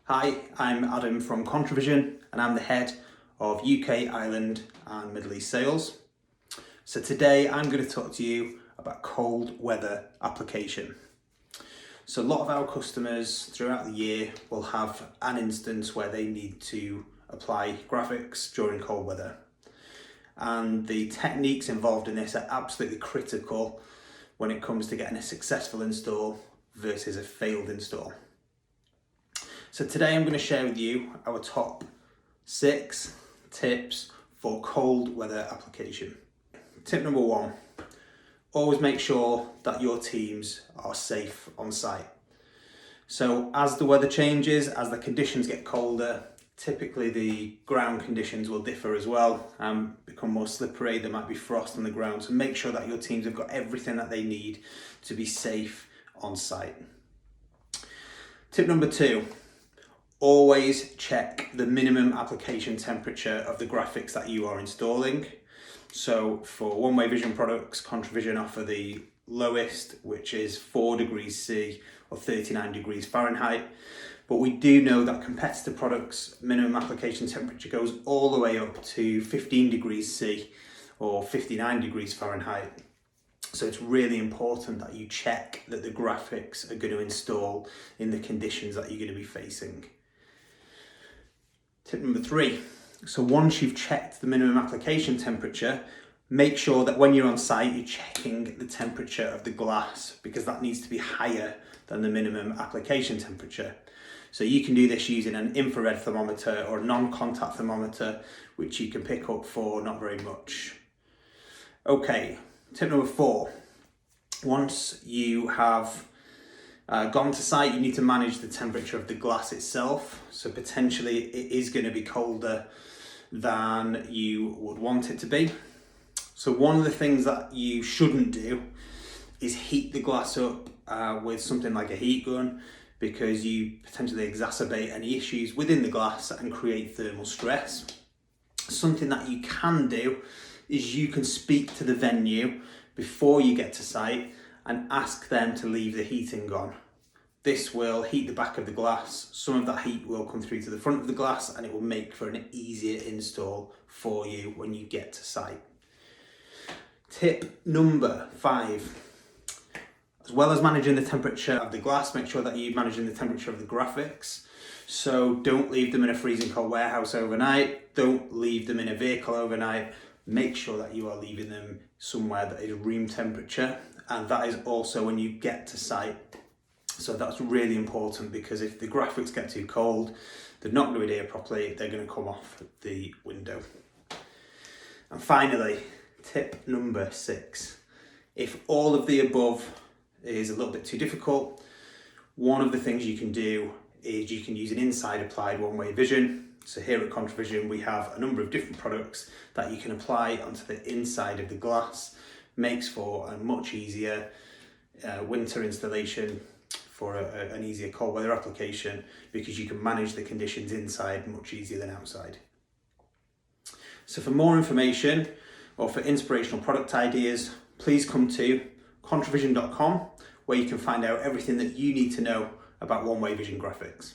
Hi, I'm Adam from Contra Vision and I'm the head of UK, Ireland and Middle East sales. So today I'm going to talk to you about cold weather application. So a lot of our customers throughout the year will have an instance where they need to apply graphics during cold weather. And the techniques involved in this are absolutely critical when it comes to getting a successful install versus a failed install. So today I'm going to share with you our top 6 tips for cold weather application. Tip number 1, always make sure that your teams are safe on site. So as the weather changes, as the conditions get colder, typically the ground conditions will differ as well and become more slippery. There might be frost on the ground, so make sure that your teams have got everything that they need to be safe on site. Tip number 2, always check the minimum application temperature of the graphics that you are installing. So for one-way vision products, Contra Vision offer the lowest, which is 4 degrees C or 39 degrees Fahrenheit. But we do know that competitor products' minimum application temperature goes all the way up to 15 degrees C or 59 degrees Fahrenheit. So it's really important that you check that the graphics are going to install in the conditions that you're going to be facing. Tip number 3, so once you've checked the minimum application temperature, make sure that when you're on site, you're checking the temperature of the glass because that needs to be higher than the minimum application temperature. So you can do this using an infrared thermometer or a non-contact thermometer, which you can pick up for not very much. Okay, tip number 4, once you have gone to site, you need to manage the temperature of the glass itself. So potentially it is going to be colder than you would want it to be. So one of the things that you shouldn't do is heat the glass up with something like a heat gun, because you potentially exacerbate any issues within the glass and create thermal stress. Something that you can do is you can speak to the venue before you get to site and ask them to leave the heating on. This will heat the back of the glass. Some of that heat will come through to the front of the glass and it will make for an easier install for you when you get to site. Tip number 5, as well as managing the temperature of the glass, make sure that you're managing the temperature of the graphics. So don't leave them in a freezing cold warehouse overnight. Don't leave them in a vehicle overnight. Make sure that you are leaving them somewhere that is room temperature, and that is also when you get to site. So that's really important, because if the graphics get too cold, they're not going to adhere properly, they're going to come off the window. And finally, tip number 6, if all of the above is a little bit too difficult, one of the things you can do is you can use an inside applied one-way vision. So here at Contra Vision, we have a number of different products that you can apply onto the inside of the glass. Makes for a much easier winter installation for an easier cold weather application, because you can manage the conditions inside much easier than outside. So for more information or for inspirational product ideas, please come to contravision.com, where you can find out everything that you need to know about one-way vision graphics.